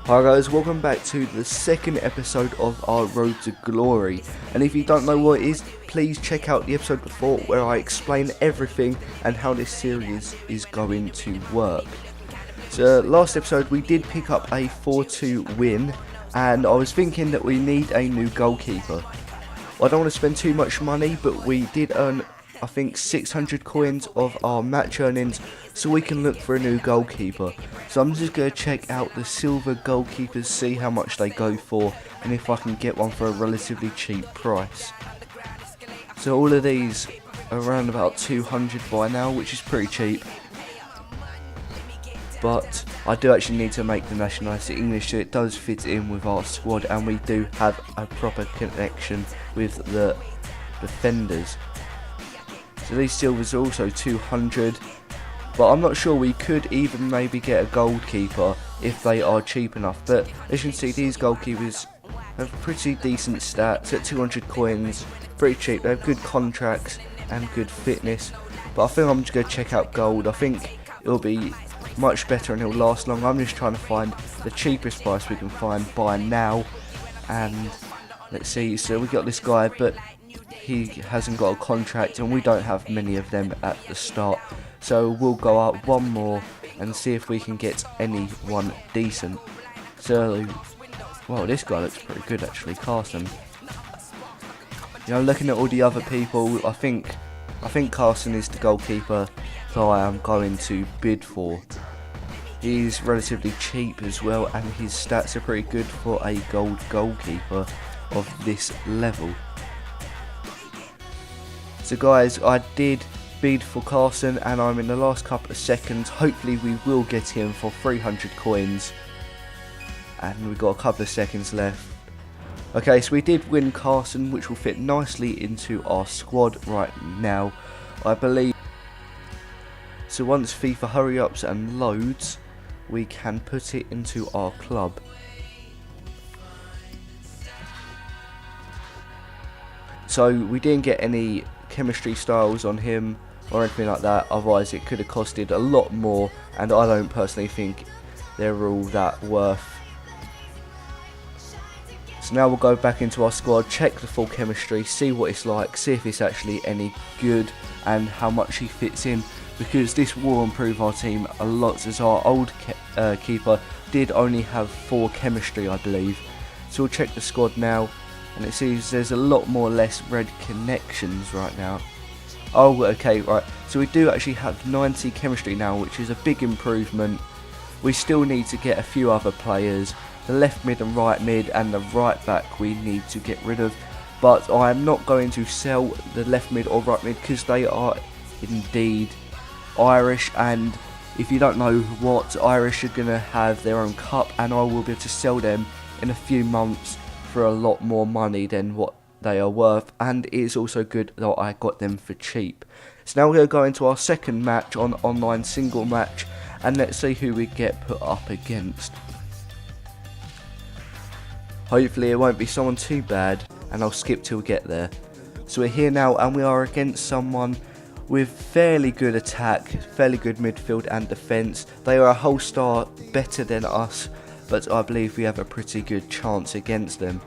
Hi guys, welcome back to the second episode of our Road to Glory, and if you don't know what it is, please check out the episode before where I explain everything and how this series is going to work. So last episode we did pick up a 4-2 win, and I was thinking that we need a new goalkeeper. I don't want to spend too much money, but we did earn I think 600 coins of our match earnings, so we can look for a new goalkeeper. So I'm just going to check out the silver goalkeepers, see how much they go for, and if I can get one for a relatively cheap price. So all of these are around about 200 by now, which is pretty cheap. But I do actually need to make the nationality English, so it does fit in with our squad, and we do have a proper connection with the defenders. So these silvers are also 200, but I'm not sure, we could even maybe get a goalkeeper if they are cheap enough. But as you can see, these goalkeepers have pretty decent stats at 200 coins, pretty cheap. They have good contracts and good fitness, but I think I'm just going to check out gold. I think it'll be much better and it'll last long. I'm just trying to find the cheapest price we can find by now, and let's see. So we got this guy, but he hasn't got a contract and we don't have many of them at the start, so we'll go up one more and see if we can get anyone decent. So, well, this guy looks pretty good actually, Carson. You know, looking at all the other people, I think Carson is the goalkeeper that I am going to bid for. He's relatively cheap as well, and his stats are pretty good for a gold goalkeeper of this level. So guys, I did bid for Carson and I'm in the last couple of seconds. Hopefully we will get him for 300 coins. And we've got a couple of seconds left. Okay, so we did win Carson, which will fit nicely into our squad right now, I believe. So once FIFA hurry ups and loads, we can put it into our club. So we didn't get any chemistry styles on him or anything like that, otherwise it could have costed a lot more, and I don't personally think they're all that worth. So now we'll go back into our squad, check the full chemistry, see what it's like, see if it's actually any good and how much he fits in, because this will improve our team a lot, as our old keeper did only have 4 chemistry, I believe. So we'll check the squad now, and it seems there's a lot more less red connections right now. Oh, okay, right. So we do actually have 90 chemistry now, which is a big improvement. We still need to get a few other players. The left mid and right mid and the right back we need to get rid of. But I am not going to sell the left mid or right mid because they are indeed Irish. And if you don't know what, Irish are going to have their own cup, and I will be able to sell them in a few months for a lot more money than what they are worth, and it is also good that I got them for cheap. So now we're going to go into our second match on online single match, and let's see who we get put up against. Hopefully it won't be someone too bad, and I'll skip till we get there. So we're here now, and we are against someone with fairly good attack, fairly good midfield and defence. They are a whole star better than us, but I believe we have a pretty good chance against them.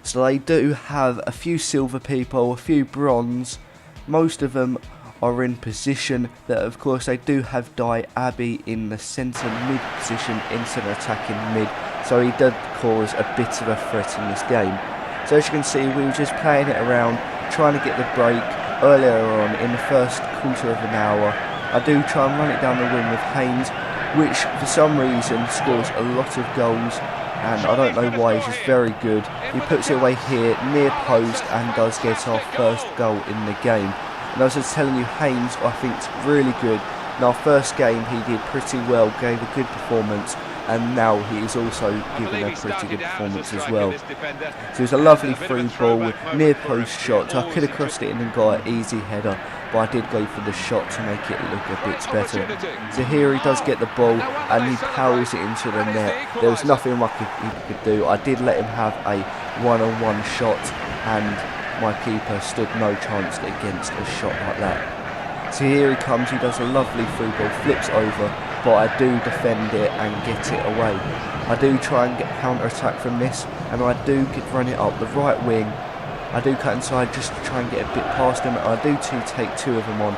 So they do have a few silver people, a few bronze. Most of them are in position. That of course they do have Abbey in the centre mid position instead of attacking mid. So he did cause a bit of a threat in this game. So as you can see, we were just playing it around, trying to get the break earlier on in the first quarter of an hour. I do try and run it down the wing with Haynes, which for some reason scores a lot of goals, and I don't know why. He's just very good. He puts it away here, near post, and does get our first goal in the game. And as I was telling you, Haynes, I think, is really good. In our first game, he did pretty well, gave a good performance, and now he is also giving a pretty good performance as well. So it was a lovely through ball, near post shot. I could have crossed it in and got an easy header, but I did go for the shot to make it look a bit better. So here he does get the ball and he powers it into the net. There was nothing much he could do. I did let him have a one-on-one shot, and my keeper stood no chance against a shot like that. So here he comes, he does a lovely through ball, flips over, but I do defend it and get it away. I do try and get counter-attack from this, and I do run it up the right wing. I do cut inside just to try and get a bit past him, and I do take two of them on.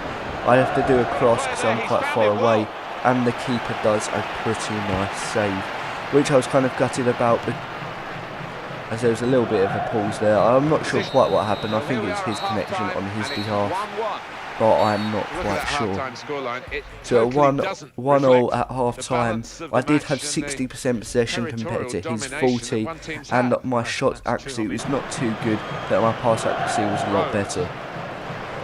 I have to do a cross because I'm quite far away, and the keeper does a pretty nice save, which I was kind of gutted about, as there was a little bit of a pause there. I'm not sure quite what happened. I think it was his connection on his behalf, but I'm not quite sure. So 1-1 at half time. I did have 60% possession compared to his 40, and my shot accuracy was not too good, but my pass accuracy was a lot better.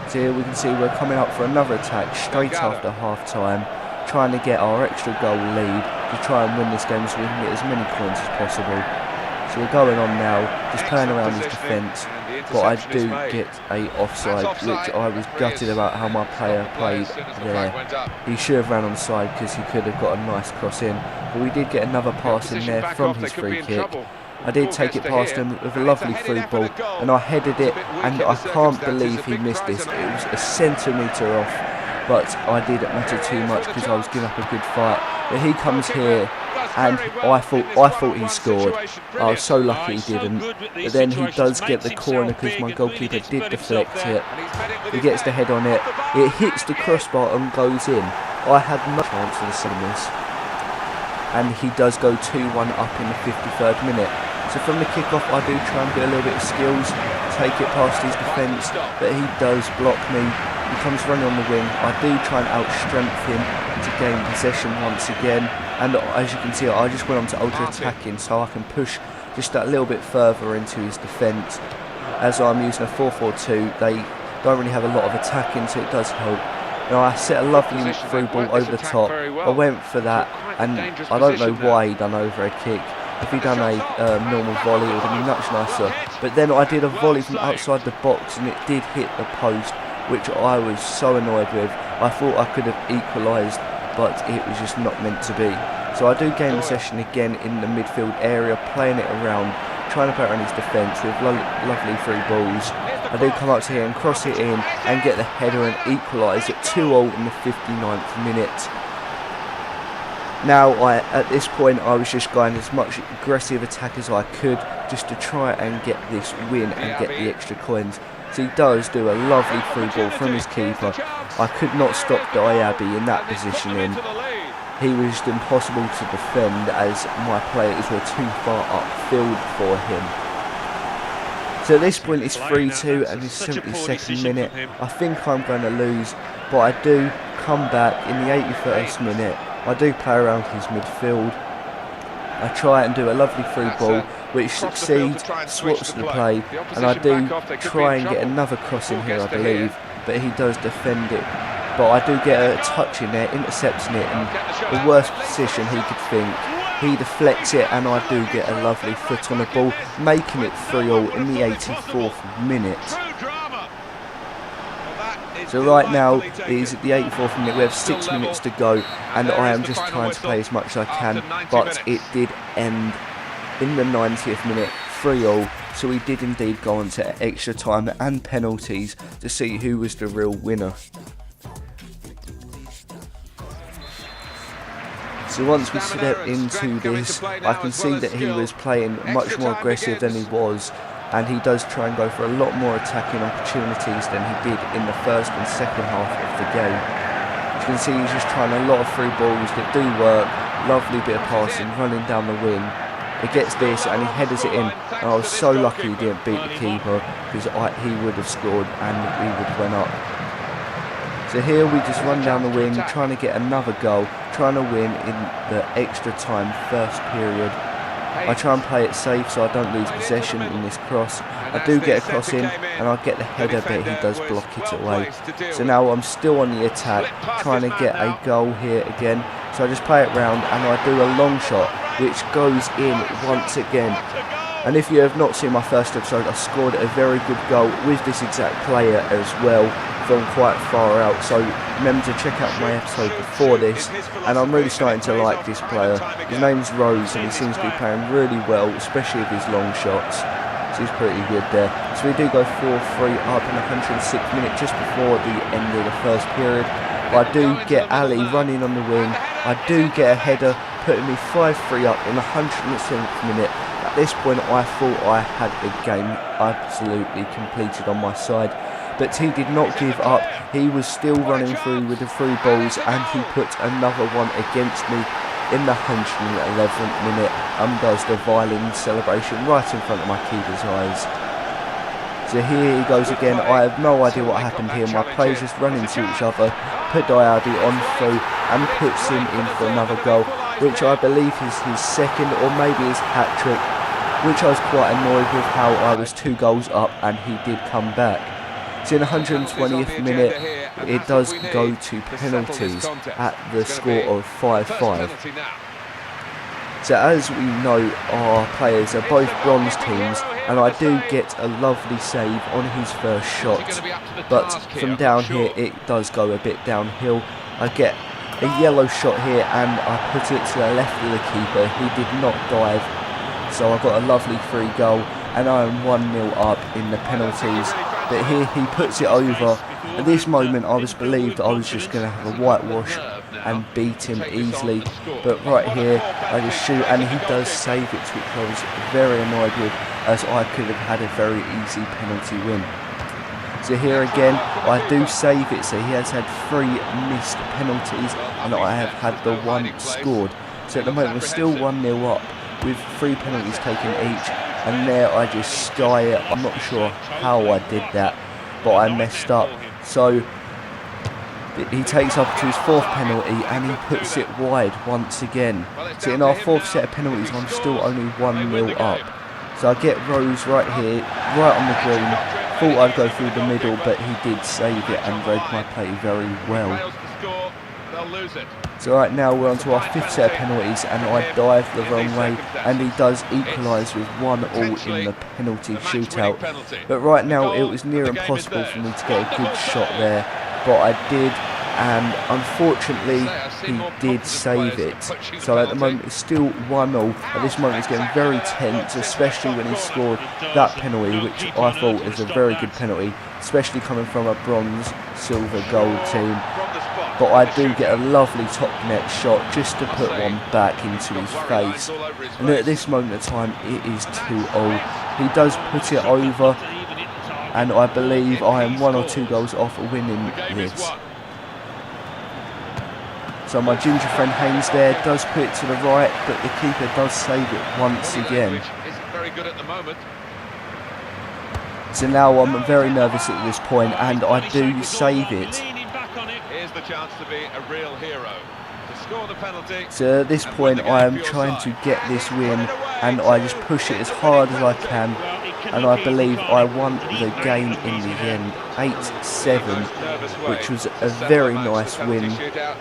So here we can see we're coming up for another attack straight after half time, trying to get our extra goal lead to try and win this game so we can get as many coins as possible. So we're going on now, just playing around his defence, but I do get a offside, which I was gutted about how my player played there. He should have ran on side because he could have got a nice cross in, but we did get another pass in there from his free kick. I did take it past him with a lovely through ball, and I headed it, and I can't believe he missed this. It was a centimetre off, but I didn't matter too much because I was giving up a good fight. But he comes here, and I thought he scored. I was so lucky he didn't. But then he does get the corner because my goalkeeper did deflect it. He gets the head on it. It hits the crossbar and goes in. I had no chance of seeing this. And he does go 2-1 up in the 53rd minute. So from the kick-off, I do try and get a little bit of skills, take it past his defence, but he does block me. He comes running on the wing. I do try and outstrength him to gain possession once again. And as you can see, I just went on to ultra-attacking so I can push just that little bit further into his defence. As I'm using a 4-4-2, they don't really have a lot of attacking, so it does help. Now I set a lovely through ball over the top. I went for that, and I don't know why he done overhead kick. If he done a normal volley, it would have been much nicer. But then I did a volley from outside the box, and it did hit the post, which I was so annoyed with. I thought I could have equalised, but it was just not meant to be. So I do gain possession again in the midfield area, playing it around, trying to play around his defence with lovely through balls. I do come up to here and cross it in and get the header and equalise at 2-0 in the 59th minute. Now, at this point, I was just going as much aggressive attack as I could just to try and get this win and get the extra coins. So he does do a lovely through ball from his keeper. I could not stop Diaby in that positioning. He was just impossible to defend as my players were too far upfield for him. So at this point it's 3-2 and it's 72nd minute. I think I'm going to lose, but I do come back in the 81st minute. I do play around his midfield. I try and do a lovely through ball, which succeeds, swaps the play, and I do try and get another cross in here, I believe, but he does defend it. But I do get a touch in there, intercepting it, and the worst position he could think. He deflects it, and I do get a lovely foot on the ball, making it 3-0 in the 84th minute. So right now it is at the 84th minute, we have 6 minutes to go, and I am just trying to play as much as I can, but it did end in the 90th minute, 3-0, so we did indeed go on to extra time and penalties to see who was the real winner. So once we step into this, I can see that he was playing much more aggressive than he was, and he does try and go for a lot more attacking opportunities than he did in the first and second half of the game. As you can see, he's just trying a lot of through balls that do work, lovely bit of passing, running down the wing. He gets this and he headers it in, and I was so lucky he didn't beat the keeper because he would have scored and we would have went up. So here we just run down the wing, trying to get another goal, trying to win in the extra time first period. I try and play it safe so I don't lose possession in this cross. I do get a cross in and I get the header, but he does block it away. So now I'm still on the attack, trying to get a goal here again. So I just play it round and I do a long shot, which goes in once again. And if you have not seen my first episode, I scored a very good goal with this exact player as well from quite far out. So remember to check out my episode before this. And I'm really starting to like this player. His name's Rose and he seems to be playing really well, especially with his long shots. which is pretty good there. So we do go 4-3 up in the 106th minute, just before the end of the first period. I do get Ali running on the wing. I do get a header, putting me 5-3 up in the 107th minute. At this point, I thought I had the game absolutely completed on my side. But he did not give up. He was still running through with the through balls, and he put another one against me in the 111th minute, and does the violin celebration right in front of my keeper's eyes. So here he goes again. I have no idea what happened here. My players just run into each other, put Diaby on through and puts him in for another goal, which I believe is his second or maybe his hat-trick, which I was quite annoyed with how I was 2 goals up and he did come back. So in the 120th minute, it does go to penalties at the score of 5-5. So as we know, our players are both bronze teams, and I do get a lovely save on his first shot. But from down here, it does go a bit downhill. I get a yellow shot here, and I put it to the left of the keeper. He did not dive, so I got a lovely free goal, and I am 1-0 up in the penalties. But here he puts it over. At this moment I was believed I was just going to have a whitewash and beat him easily. But right here I just shoot and he does save it, which I was very annoyed with, as I could have had a very easy penalty win. So here again I do save it, so he has had 3 missed penalties and I have had the 1 scored. So at the moment we're still 1-0 up with 3 penalties taken each. And there I just sky it. I'm not sure how I did that, but I messed up. So he takes up to his 4th penalty and he puts it wide once again. So in our 4th set of penalties, I'm still only 1-0 up. So I get Rose right here, right on the green. Thought I'd go through the middle, but he did save it and read my play very well. So right now we're on to our 5th set of penalties, and I dive the wrong way, and he does equalise with 1-1 in the penalty shootout. But right now it was near impossible for me to get a good shot there, but I did, and unfortunately he did save it. So at the moment it's still 1-0. At this moment it's getting very tense, especially when he scored that penalty, which I thought is a very good penalty, especially coming from a bronze, silver, gold team. But I do get a lovely top net shot just to put one back into his face. And at this moment in time it is 2-0. He does put it over, and I believe I am 1 or 2 goals off winning this. So my ginger friend Haynes there does put it to the right, but the keeper does save it once again. So now I'm very nervous at this point, and I do save it. Here's the chance to be a real hero. To score the penalty. So at this point I am trying to get this win, and I just push it as hard as I can, and I believe I won the game in the end, 8-7, which was a very nice win.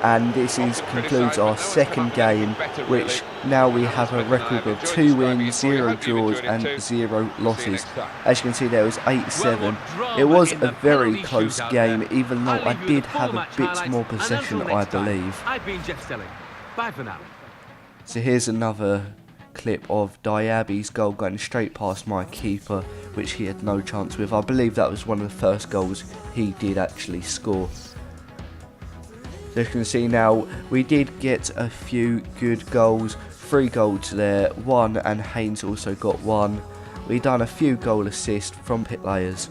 And this concludes our 2nd game, which now we have a record of 2 wins, 0 draws and 0 losses. As you can see, there was 8-7. It was a very close game, even though I did have a bit more possession, I believe. Bye for now. So here's another clip of Diaby's goal going straight past my keeper, which he had no chance with. I believe that was one of the first goals he did actually score. So you can see now we did get a few good goals, 3 goals there, 1, and Haynes also got 1. We done a few goal assists from pit players.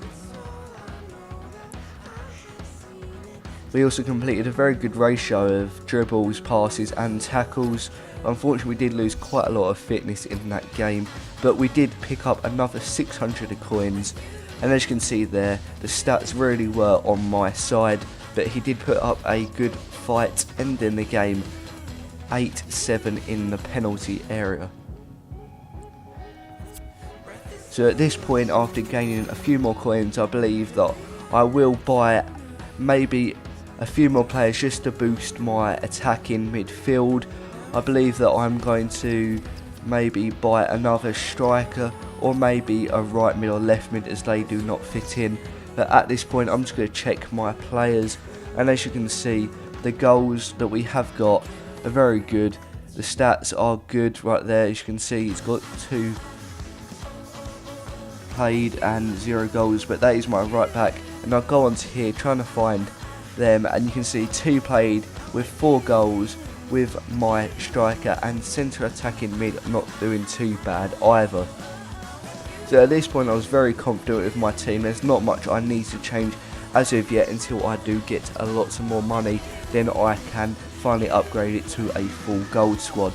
We also completed a very good ratio of dribbles, passes and tackles. Unfortunately we did lose quite a lot of fitness in that game, but we did pick up another 600 coins, and as you can see there, the stats really were on my side, but he did put up a good fight, ending the game 8-7 in the penalty area. So at this point, after gaining a few more coins, I believe that I will buy maybe a few more players just to boost my attack in midfield. I believe that I'm going to maybe buy another striker, or maybe a right mid or left mid, as they do not fit in. But at this point I'm just going to check my players, and as you can see, the goals that we have got are very good. The stats are good right there. As you can see, he's got 2 played and 0 goals, but that is my right back. And I'll go on to here trying to find them, and you can see 2 played with 4 goals with my striker, and centre attacking mid not doing too bad either. So at this point I was very confident with my team. There's not much I need to change as of yet until I do get a lot more money, then I can finally upgrade it to a full gold squad.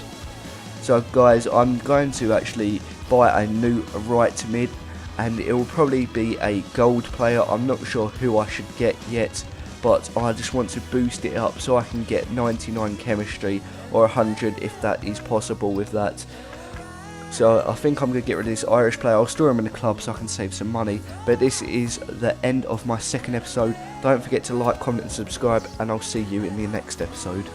So guys, I'm going to actually buy a new right mid, and it will probably be a gold player. I'm not sure who I should get yet, but I just want to boost it up so I can get 99 chemistry or 100 if that is possible with that. So I think I'm going to get rid of this Irish player. I'll store him in the club so I can save some money. But this is the end of my second episode. Don't forget to like, comment and subscribe, and I'll see you in the next episode.